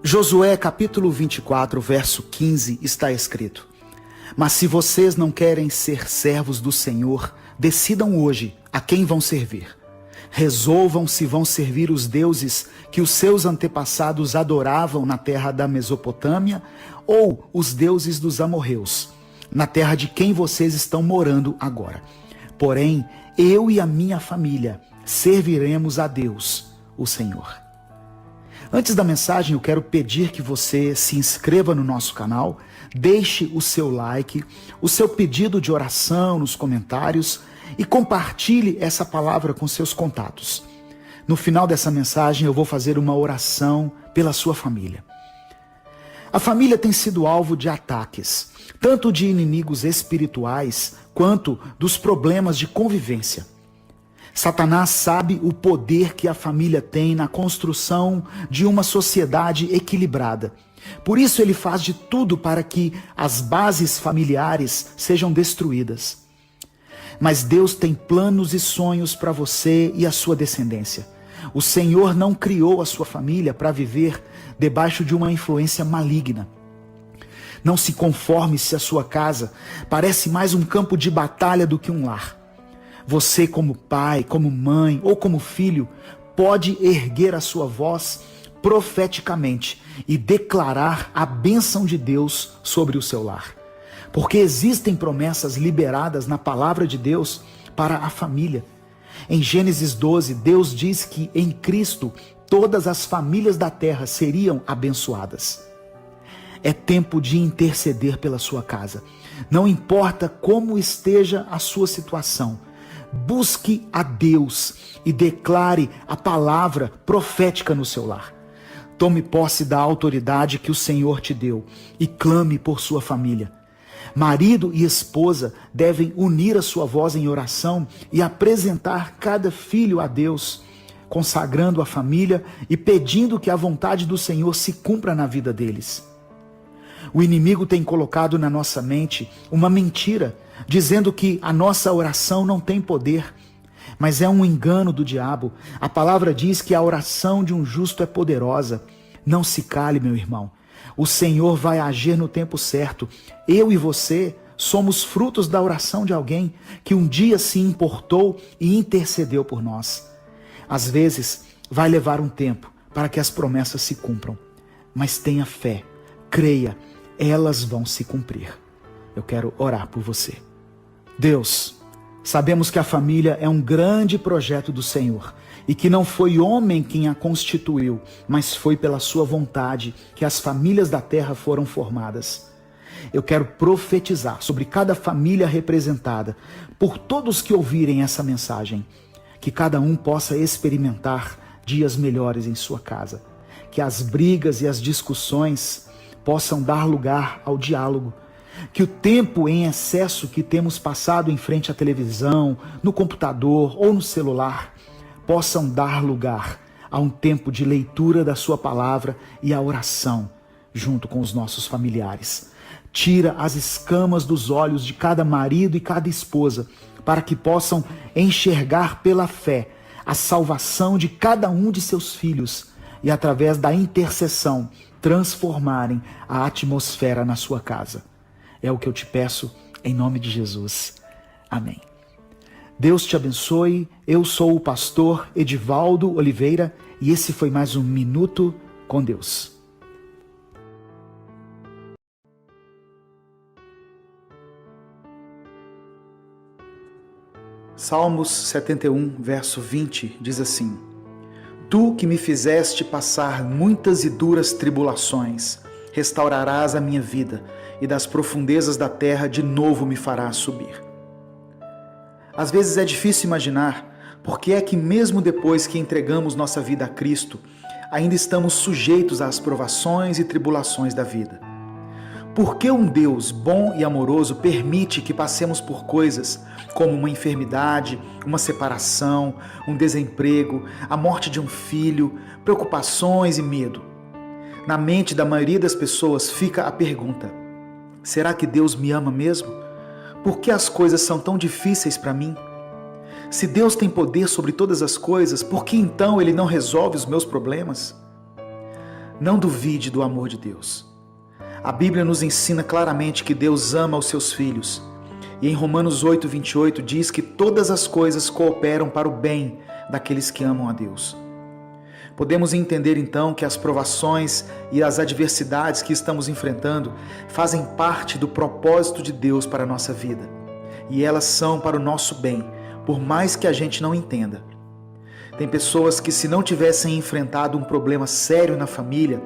Josué capítulo 24, verso 15 está escrito: Mas se vocês não querem ser servos do Senhor, decidam hoje a quem vão servir. Resolvam se vão servir os deuses que os seus antepassados adoravam na terra da Mesopotâmia ou os deuses dos amorreus, na terra de quem vocês estão morando agora. Porém, eu e a minha família serviremos a Deus, o Senhor. Antes da mensagem, eu quero pedir que você se inscreva no nosso canal, deixe o seu like, o seu pedido de oração nos comentários e compartilhe essa palavra com seus contatos. No final dessa mensagem, eu vou fazer uma oração pela sua família. A família tem sido alvo de ataques, tanto de inimigos espirituais quanto dos problemas de convivência. Satanás sabe o poder que a família tem na construção de uma sociedade equilibrada. Por isso ele faz de tudo para que as bases familiares sejam destruídas. Mas Deus tem planos e sonhos para você e a sua descendência. O Senhor não criou a sua família para viver debaixo de uma influência maligna. Não se conforme se a sua casa parece mais um campo de batalha do que um lar. Você, como pai, como mãe ou como filho, pode erguer a sua voz profeticamente e declarar a bênção de Deus sobre o seu lar. Porque existem promessas liberadas na palavra de Deus para a família. Em Gênesis 12, Deus diz que em Cristo todas as famílias da terra seriam abençoadas. É tempo de interceder pela sua casa. Não importa como esteja a sua situação, busque a Deus e declare a palavra profética no seu lar. Tome posse da autoridade que o Senhor te deu e clame por sua família. Marido e esposa devem unir a sua voz em oração e apresentar cada filho a Deus, consagrando a família e pedindo que a vontade do Senhor se cumpra na vida deles. O inimigo tem colocado na nossa mente uma mentira, dizendo que a nossa oração não tem poder, mas é um engano do diabo. A palavra diz que a oração de um justo é poderosa. Não se cale, meu irmão. O Senhor vai agir no tempo certo. Eu e você somos frutos da oração de alguém que um dia se importou e intercedeu por nós. Às vezes, vai levar um tempo para que as promessas se cumpram, mas tenha fé, creia, elas vão se cumprir. Eu quero orar por você. Deus, sabemos que a família é um grande projeto do Senhor e que não foi homem quem a constituiu, mas foi pela sua vontade que as famílias da terra foram formadas. Eu quero profetizar sobre cada família representada, por todos que ouvirem essa mensagem, que cada um possa experimentar dias melhores em sua casa, que as brigas e as discussões possam dar lugar ao diálogo, que o tempo em excesso que temos passado em frente à televisão, no computador ou no celular, possam dar lugar a um tempo de leitura da sua palavra e a oração junto com os nossos familiares. Tira as escamas dos olhos de cada marido e cada esposa, para que possam enxergar pela fé a salvação de cada um de seus filhos e, através da intercessão, transformarem a atmosfera na sua casa. É o que eu te peço em nome de Jesus. Amém. Deus te abençoe. Eu sou o pastor Edivaldo Oliveira e esse foi mais um Minuto com Deus. Salmos 71, verso 20, diz assim: Tu que me fizeste passar muitas e duras tribulações, restaurarás a minha vida e das profundezas da terra de novo me farás subir. Às vezes é difícil imaginar por que é que mesmo depois que entregamos nossa vida a Cristo, ainda estamos sujeitos às provações e tribulações da vida. Por que um Deus bom e amoroso permite que passemos por coisas como uma enfermidade, uma separação, um desemprego, a morte de um filho, preocupações e medo? Na mente da maioria das pessoas fica a pergunta: será que Deus me ama mesmo? Por que as coisas são tão difíceis para mim? Se Deus tem poder sobre todas as coisas, por que então Ele não resolve os meus problemas? Não duvide do amor de Deus. A Bíblia nos ensina claramente que Deus ama os seus filhos. E em Romanos 8:28 diz que todas as coisas cooperam para o bem daqueles que amam a Deus. Podemos entender então que as provações e as adversidades que estamos enfrentando fazem parte do propósito de Deus para a nossa vida. E elas são para o nosso bem, por mais que a gente não entenda. Tem pessoas que, se não tivessem enfrentado um problema sério na família,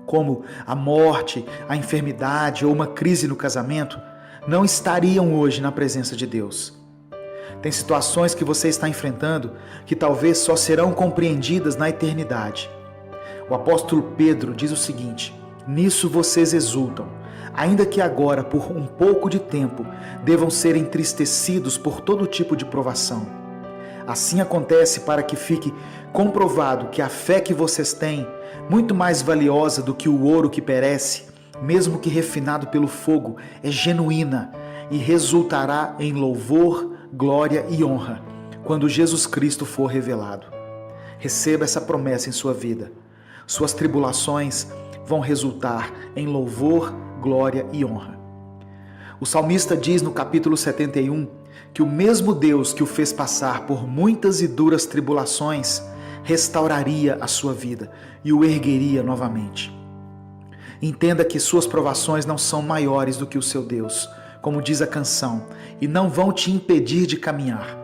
como a morte, a enfermidade ou uma crise no casamento, não estariam hoje na presença de Deus. Tem situações que você está enfrentando que talvez só serão compreendidas na eternidade. O apóstolo Pedro diz o seguinte: nisso vocês exultam, ainda que agora, por um pouco de tempo, devam ser entristecidos por todo tipo de provação. Assim acontece para que fique comprovado que a fé que vocês têm, muito mais valiosa do que o ouro que perece, mesmo que refinado pelo fogo, é genuína e resultará em louvor, glória e honra quando Jesus Cristo for revelado. Receba essa promessa em sua vida. Suas tribulações vão resultar em louvor, glória e honra. O salmista diz no capítulo 71 que o mesmo Deus que o fez passar por muitas e duras tribulações restauraria a sua vida e o ergueria novamente. Entenda que suas provações não são maiores do que o seu Deus, como diz a canção, e não vão te impedir de caminhar.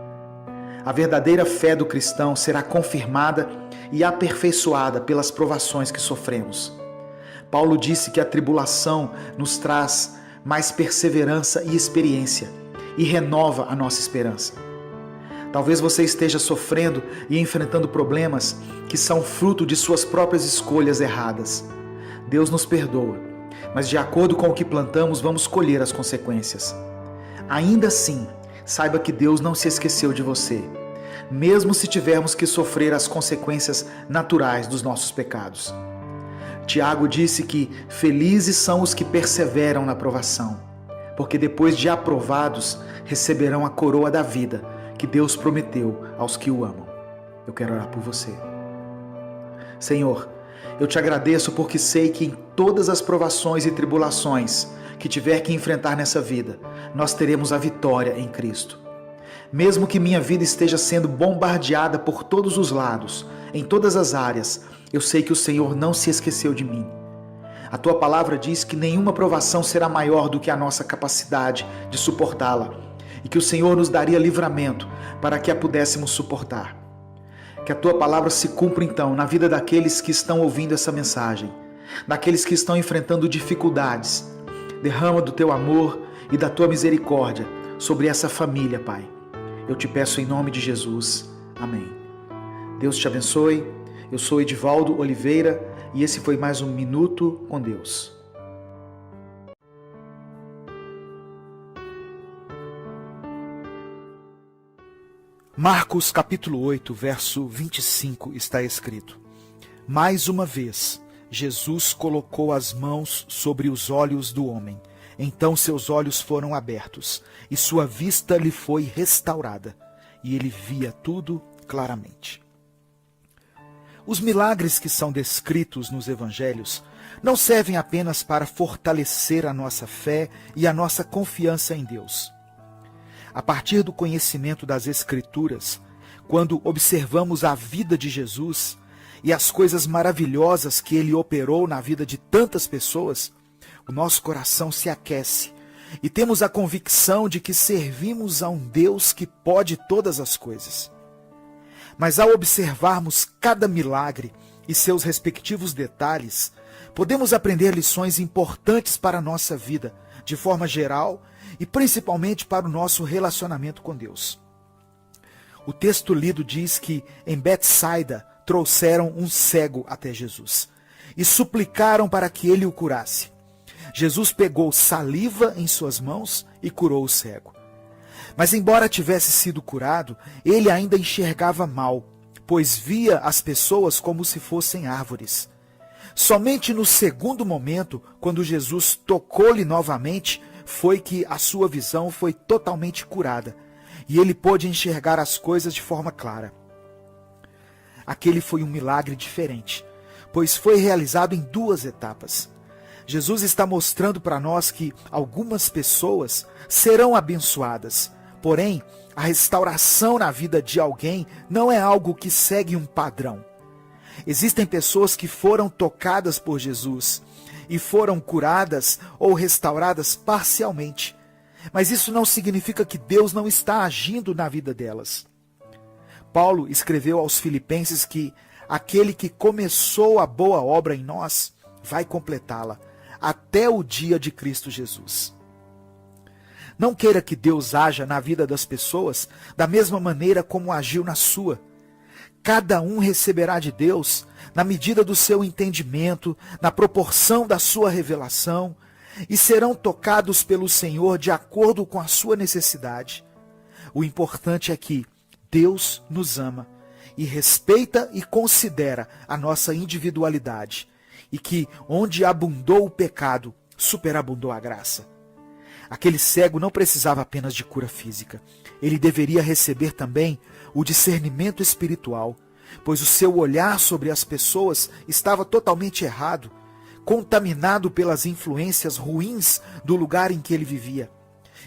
A verdadeira fé do cristão será confirmada e aperfeiçoada pelas provações que sofremos. Paulo disse que a tribulação nos traz mais perseverança e experiência e renova a nossa esperança. Talvez você esteja sofrendo e enfrentando problemas que são fruto de suas próprias escolhas erradas. Deus nos perdoa, mas de acordo com o que plantamos, vamos colher as consequências. Ainda assim, saiba que Deus não se esqueceu de você, mesmo se tivermos que sofrer as consequências naturais dos nossos pecados. Tiago disse que felizes são os que perseveram na provação, porque depois de aprovados, receberão a coroa da vida que Deus prometeu aos que o amam. Eu quero orar por você. Senhor, eu te agradeço porque sei que em todas as provações e tribulações que tiver que enfrentar nessa vida, nós teremos a vitória em Cristo. Mesmo que minha vida esteja sendo bombardeada por todos os lados, em todas as áreas, eu sei que o Senhor não se esqueceu de mim. A tua palavra diz que nenhuma provação será maior do que a nossa capacidade de suportá-la e que o Senhor nos daria livramento para que a pudéssemos suportar. Que a tua palavra se cumpra então na vida daqueles que estão ouvindo essa mensagem, daqueles que estão enfrentando dificuldades. Derrama do teu amor e da tua misericórdia sobre essa família, Pai. Eu te peço em nome de Jesus. Amém. Deus te abençoe. Eu sou Edivaldo Oliveira e esse foi mais um Minuto com Deus. Marcos capítulo 8, verso 25 está escrito: mais uma vez, Jesus colocou as mãos sobre os olhos do homem. Então seus olhos foram abertos e sua vista lhe foi restaurada, e ele via tudo claramente. Os milagres que são descritos nos evangelhos não servem apenas para fortalecer a nossa fé e a nossa confiança em Deus. A partir do conhecimento das Escrituras, quando observamos a vida de Jesus e as coisas maravilhosas que ele operou na vida de tantas pessoas, o nosso coração se aquece e temos a convicção de que servimos a um Deus que pode todas as coisas. Mas ao observarmos cada milagre e seus respectivos detalhes, podemos aprender lições importantes para a nossa vida, de forma geral e principalmente para o nosso relacionamento com Deus. O texto lido diz que em Betsaida trouxeram um cego até Jesus e suplicaram para que ele o curasse. Jesus pegou saliva em suas mãos e curou o cego. Mas embora tivesse sido curado, ele ainda enxergava mal, pois via as pessoas como se fossem árvores. Somente no segundo momento, quando Jesus tocou-lhe novamente, foi que a sua visão foi totalmente curada, e ele pôde enxergar as coisas de forma clara. Aquele foi um milagre diferente, pois foi realizado em 2 etapas. Jesus está mostrando para nós que algumas pessoas serão abençoadas, porém, a restauração na vida de alguém não é algo que segue um padrão. Existem pessoas que foram tocadas por Jesus e foram curadas ou restauradas parcialmente, mas isso não significa que Deus não está agindo na vida delas. Paulo escreveu aos Filipenses que aquele que começou a boa obra em nós vai completá-la até o dia de Cristo Jesus. Não queira que Deus haja na vida das pessoas da mesma maneira como agiu na sua. Cada um receberá de Deus na medida do seu entendimento, na proporção da sua revelação, e serão tocados pelo Senhor de acordo com a sua necessidade. O importante é que Deus nos ama e respeita e considera a nossa individualidade, e que onde abundou o pecado, superabundou a graça. Aquele cego não precisava apenas de cura física. Ele deveria receber também o discernimento espiritual, pois o seu olhar sobre as pessoas estava totalmente errado, contaminado pelas influências ruins do lugar em que ele vivia.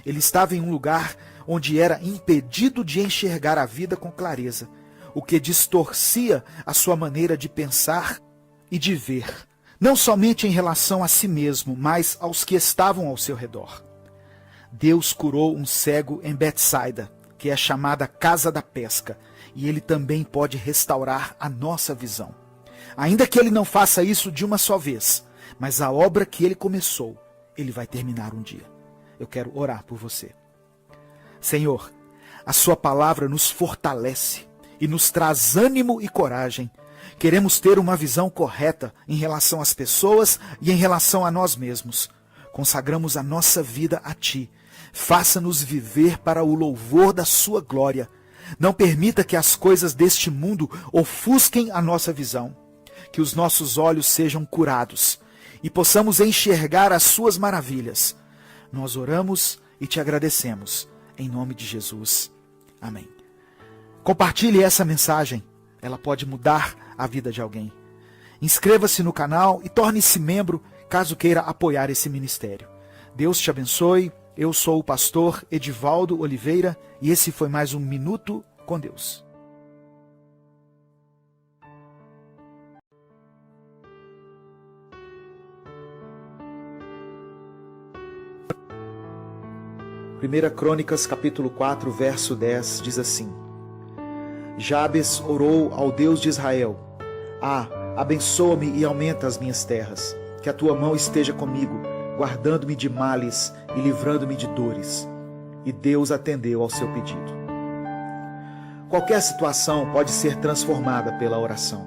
Ele estava em um lugar onde era impedido de enxergar a vida com clareza, o que distorcia a sua maneira de pensar e de ver, não somente em relação a si mesmo, mas aos que estavam ao seu redor. Deus curou um cego em Betsaida, que é chamada Casa da Pesca, e ele também pode restaurar a nossa visão. Ainda que ele não faça isso de uma só vez, mas a obra que ele começou, ele vai terminar um dia. Eu quero orar por você. Senhor, a sua palavra nos fortalece e nos traz ânimo e coragem. Queremos ter uma visão correta em relação às pessoas e em relação a nós mesmos. Consagramos a nossa vida a Ti. Faça-nos viver para o louvor da sua glória. Não permita que as coisas deste mundo ofusquem a nossa visão. Que os nossos olhos sejam curados e possamos enxergar as suas maravilhas. Nós oramos e te agradecemos. Em nome de Jesus. Amém. Compartilhe essa mensagem. Ela pode mudar a vida de alguém. Inscreva-se no canal e torne-se membro caso queira apoiar esse ministério. Deus te abençoe. Eu sou o pastor Edivaldo Oliveira e esse foi mais um Minuto com Deus. Primeira Crônicas, capítulo 4, verso 10, diz assim: Jabes orou ao Deus de Israel: abençoa-me e aumenta as minhas terras, que a tua mão esteja comigo, guardando-me de males e livrando-me de dores. E Deus atendeu ao seu pedido. Qualquer situação pode ser transformada pela oração.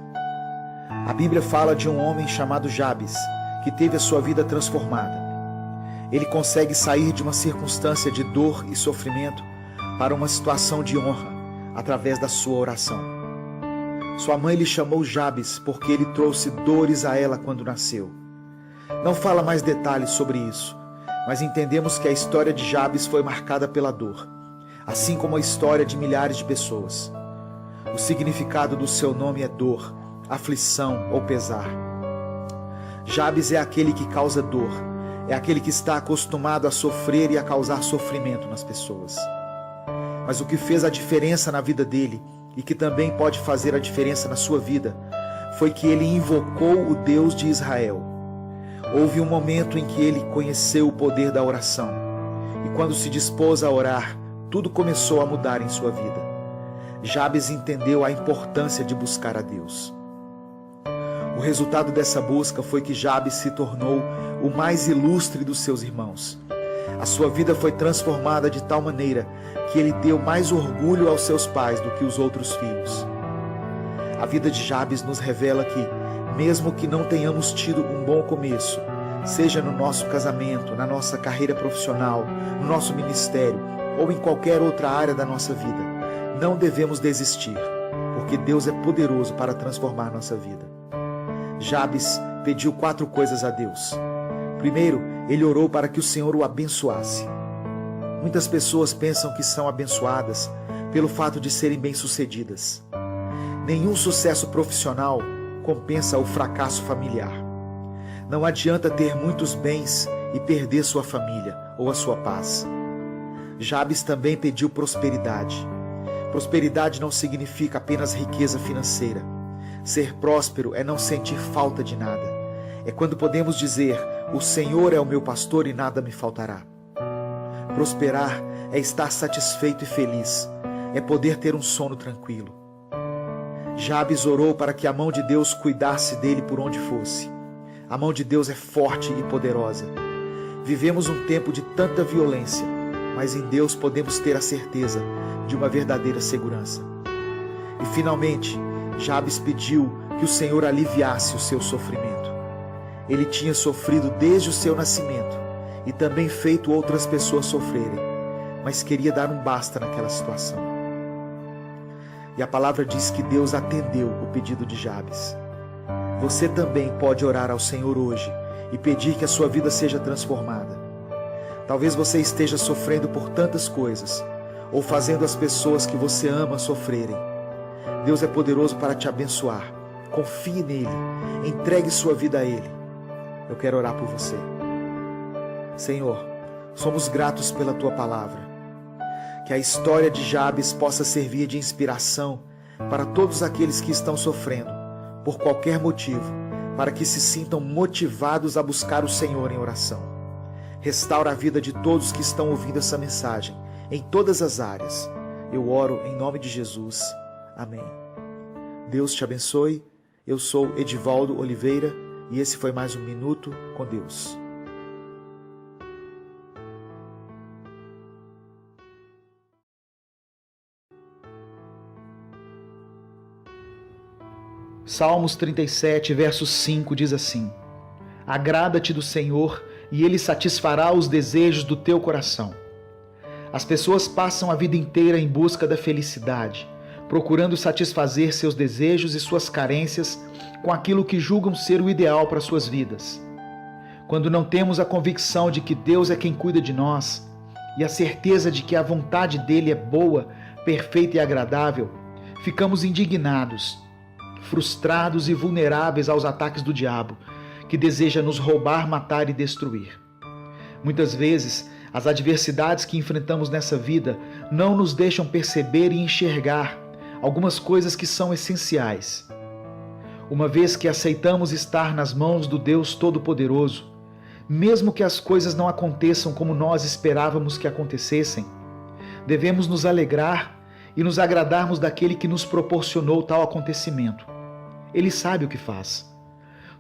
A Bíblia fala de um homem chamado Jabes, que teve a sua vida transformada. Ele consegue sair de uma circunstância de dor e sofrimento para uma situação de honra, através da sua oração. Sua mãe lhe chamou Jabes porque ele trouxe dores a ela quando nasceu. Não fala mais detalhes sobre isso, mas entendemos que a história de Jabes foi marcada pela dor, assim como a história de milhares de pessoas. O significado do seu nome é dor, aflição ou pesar. Jabes é aquele que causa dor, é aquele que está acostumado a sofrer e a causar sofrimento nas pessoas. Mas o que fez a diferença na vida dele, e que também pode fazer a diferença na sua vida, foi que ele invocou o Deus de Israel. Houve um momento em que ele conheceu o poder da oração, e quando se dispôs a orar, tudo começou a mudar em sua vida. Jabes entendeu a importância de buscar a Deus. O resultado dessa busca foi que Jabes se tornou o mais ilustre dos seus irmãos. A sua vida foi transformada de tal maneira que ele deu mais orgulho aos seus pais do que os outros filhos. A vida de Jabes nos revela que, mesmo que não tenhamos tido um bom começo, seja no nosso casamento, na nossa carreira profissional, no nosso ministério ou em qualquer outra área da nossa vida, não devemos desistir, porque Deus é poderoso para transformar nossa vida. Jabes pediu 4 coisas a Deus. Primeiro, ele orou para que o Senhor o abençoasse. Muitas pessoas pensam que são abençoadas pelo fato de serem bem-sucedidas. Nenhum sucesso profissional compensa o fracasso familiar. Não adianta ter muitos bens e perder sua família ou a sua paz. Jabes também pediu prosperidade. Prosperidade não significa apenas riqueza financeira. Ser próspero é não sentir falta de nada. É quando podemos dizer: o Senhor é o meu pastor e nada me faltará. Prosperar é estar satisfeito e feliz. É poder ter um sono tranquilo. Jabes orou para que a mão de Deus cuidasse dele por onde fosse. A mão de Deus é forte e poderosa. Vivemos um tempo de tanta violência, mas em Deus podemos ter a certeza de uma verdadeira segurança. E finalmente, Jabes pediu que o Senhor aliviasse o seu sofrimento. Ele tinha sofrido desde o seu nascimento e também feito outras pessoas sofrerem, mas queria dar um basta naquela situação. E a palavra diz que Deus atendeu o pedido de Jabes. Você também pode orar ao Senhor hoje e pedir que a sua vida seja transformada. Talvez você esteja sofrendo por tantas coisas, ou fazendo as pessoas que você ama sofrerem. Deus é poderoso para te abençoar. Confie nele, entregue sua vida a ele. Eu quero orar por você. Senhor, somos gratos pela tua palavra. Que a história de Jabes possa servir de inspiração para todos aqueles que estão sofrendo, por qualquer motivo, para que se sintam motivados a buscar o Senhor em oração. Restaura a vida de todos que estão ouvindo essa mensagem, em todas as áreas. Eu oro em nome de Jesus. Amém. Deus te abençoe. Eu sou Edivaldo Oliveira e esse foi mais um Minuto com Deus. Salmos 37, verso 5 diz assim: agrada-te do Senhor e Ele satisfará os desejos do teu coração. As pessoas passam a vida inteira em busca da felicidade, procurando satisfazer seus desejos e suas carências com aquilo que julgam ser o ideal para suas vidas. Quando não temos a convicção de que Deus é quem cuida de nós e a certeza de que a vontade dele é boa, perfeita e agradável, ficamos indignados, frustrados e vulneráveis aos ataques do diabo, que deseja nos roubar, matar e destruir. Muitas vezes, as adversidades que enfrentamos nessa vida não nos deixam perceber e enxergar algumas coisas que são essenciais. Uma vez que aceitamos estar nas mãos do Deus Todo-Poderoso, mesmo que as coisas não aconteçam como nós esperávamos que acontecessem, devemos nos alegrar e nos agradarmos daquele que nos proporcionou tal acontecimento. Ele sabe o que faz.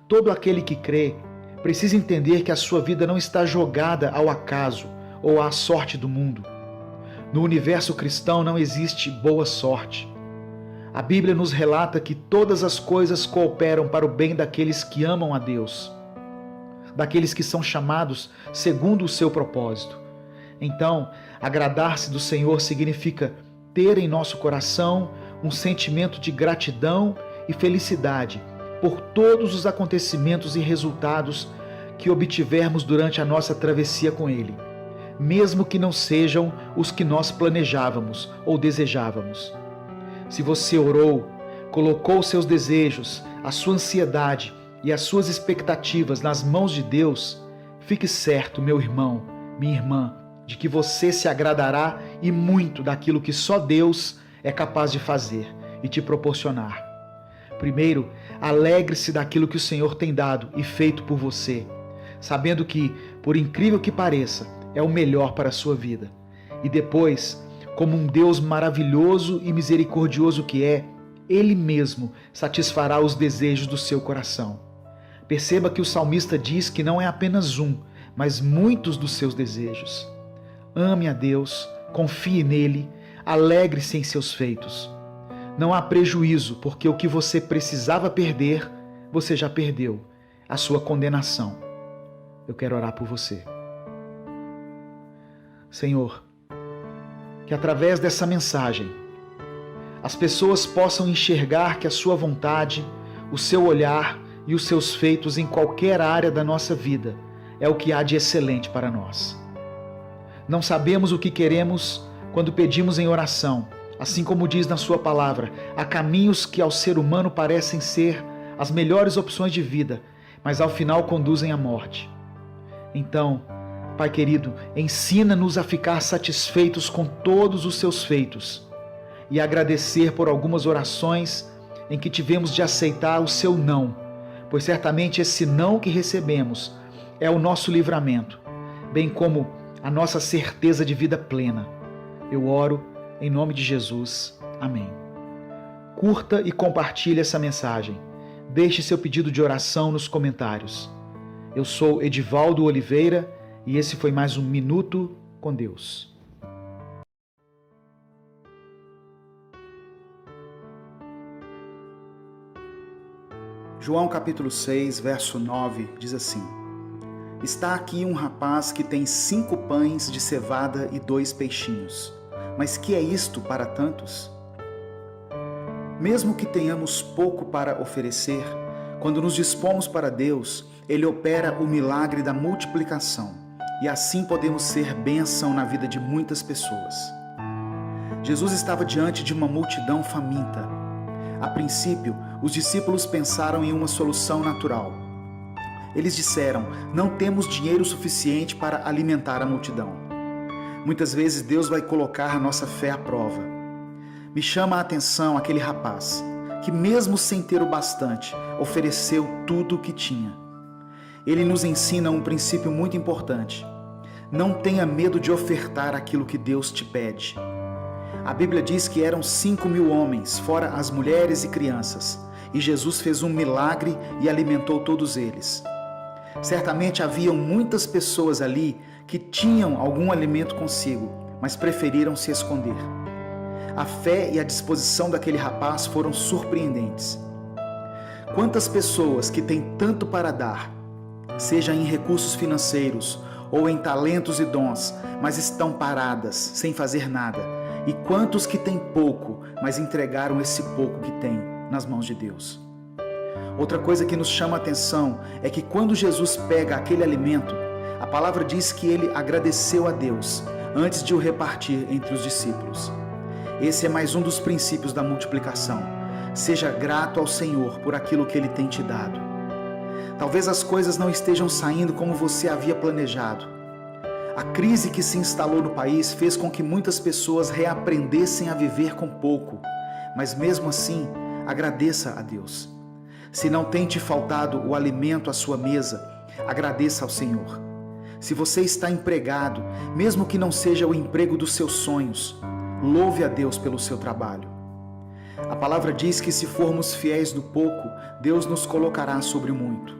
Todo aquele que crê precisa entender que a sua vida não está jogada ao acaso ou à sorte do mundo. No universo cristão não existe boa sorte. A Bíblia nos relata que todas as coisas cooperam para o bem daqueles que amam a Deus, daqueles que são chamados segundo o seu propósito. Então, agradar-se do Senhor significa ter em nosso coração um sentimento de gratidão e felicidade por todos os acontecimentos e resultados que obtivermos durante a nossa travessia com Ele, mesmo que não sejam os que nós planejávamos ou desejávamos. Se você orou, colocou seus desejos, a sua ansiedade e as suas expectativas nas mãos de Deus, fique certo, meu irmão, minha irmã, de que você se agradará e muito daquilo que só Deus é capaz de fazer e te proporcionar. Primeiro, alegre-se daquilo que o Senhor tem dado e feito por você, sabendo que, por incrível que pareça, é o melhor para a sua vida. E depois, como um Deus maravilhoso e misericordioso que é, Ele mesmo satisfará os desejos do seu coração. Perceba que o salmista diz que não é apenas um, mas muitos dos seus desejos. Ame a Deus, confie nele, alegre-se em seus feitos. Não há prejuízo, porque o que você precisava perder, você já perdeu, a sua condenação. Eu quero orar por você. Senhor, que através dessa mensagem, as pessoas possam enxergar que a sua vontade, o seu olhar e os seus feitos em qualquer área da nossa vida é o que há de excelente para nós. Não sabemos o que queremos quando pedimos em oração, assim como diz na sua palavra, há caminhos que ao ser humano parecem ser as melhores opções de vida, mas ao final conduzem à morte. Então, Pai querido, ensina-nos a ficar satisfeitos com todos os seus feitos e agradecer por algumas orações em que tivemos de aceitar o seu não, pois certamente esse não que recebemos é o nosso livramento, bem como a nossa certeza de vida plena. Eu oro em nome de Jesus. Amém. Curta e compartilhe essa mensagem. Deixe seu pedido de oração nos comentários. Eu sou Edivaldo Oliveira e esse foi mais um Minuto com Deus. João capítulo 6, verso 9, diz assim: Está aqui um rapaz que tem 5 pães de cevada e 2 peixinhos. Mas que é isto para tantos? Mesmo que tenhamos pouco para oferecer, quando nos dispomos para Deus, Ele opera o milagre da multiplicação, e assim podemos ser bênção na vida de muitas pessoas. Jesus estava diante de uma multidão faminta. A princípio, os discípulos pensaram em uma solução natural. Eles disseram: não temos dinheiro suficiente para alimentar a multidão. Muitas vezes Deus vai colocar a nossa fé à prova. Me chama a atenção aquele rapaz, que mesmo sem ter o bastante, ofereceu tudo o que tinha. Ele nos ensina um princípio muito importante. Não tenha medo de ofertar aquilo que Deus te pede. A Bíblia diz que eram 5.000 homens, fora as mulheres e crianças, e Jesus fez um milagre e alimentou todos eles. Certamente haviam muitas pessoas ali que tinham algum alimento consigo, mas preferiram se esconder. A fé e a disposição daquele rapaz foram surpreendentes. Quantas pessoas que têm tanto para dar, seja em recursos financeiros ou em talentos e dons, mas estão paradas, sem fazer nada? E quantos que têm pouco, mas entregaram esse pouco que têm nas mãos de Deus? Outra coisa que nos chama a atenção é que quando Jesus pega aquele alimento, a palavra diz que ele agradeceu a Deus antes de o repartir entre os discípulos. Esse é mais um dos princípios da multiplicação. Seja grato ao Senhor por aquilo que Ele tem te dado. Talvez as coisas não estejam saindo como você havia planejado. A crise que se instalou no país fez com que muitas pessoas reaprendessem a viver com pouco, mas mesmo assim, agradeça a Deus. Se não tem te faltado o alimento à sua mesa, agradeça ao Senhor. Se você está empregado, mesmo que não seja o emprego dos seus sonhos, louve a Deus pelo seu trabalho. A palavra diz que se formos fiéis no pouco, Deus nos colocará sobre o muito.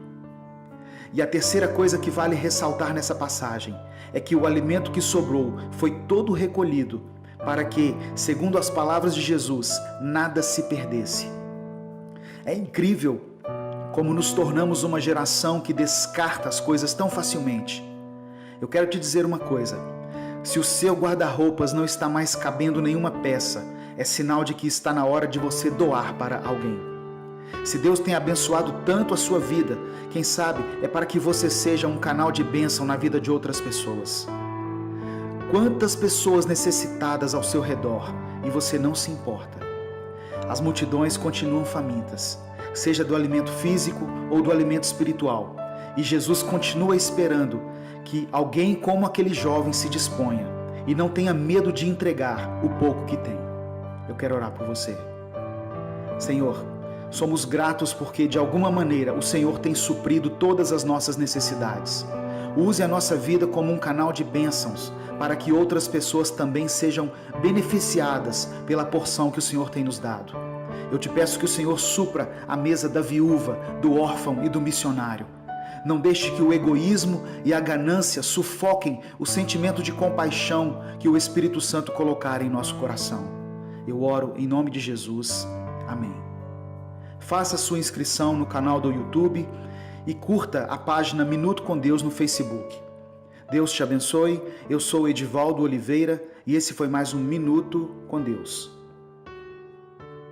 E a terceira coisa que vale ressaltar nessa passagem é que o alimento que sobrou foi todo recolhido para que, segundo as palavras de Jesus, nada se perdesse. É incrível como nos tornamos uma geração que descarta as coisas tão facilmente. Eu quero te dizer uma coisa: se o seu guarda-roupas não está mais cabendo nenhuma peça, é sinal de que está na hora de você doar para alguém. Se Deus tem abençoado tanto a sua vida, quem sabe é para que você seja um canal de bênção na vida de outras pessoas. Quantas pessoas necessitadas ao seu redor e você não se importa? As multidões continuam famintas, seja do alimento físico ou do alimento espiritual, e Jesus continua esperando que alguém como aquele jovem se disponha e não tenha medo de entregar o pouco que tem. Eu quero orar por você. Senhor, somos gratos porque de alguma maneira o Senhor tem suprido todas as nossas necessidades. Use a nossa vida como um canal de bênçãos para que outras pessoas também sejam beneficiadas pela porção que o Senhor tem nos dado. Eu te peço que o Senhor supra a mesa da viúva, do órfão e do missionário. Não deixe que o egoísmo e a ganância sufoquem o sentimento de compaixão que o Espírito Santo colocar em nosso coração. Eu oro em nome de Jesus. Amém. Faça sua inscrição no canal do YouTube e curta a página Minuto com Deus no Facebook. Deus te abençoe. Eu sou Edivaldo Oliveira e esse foi mais um Minuto com Deus.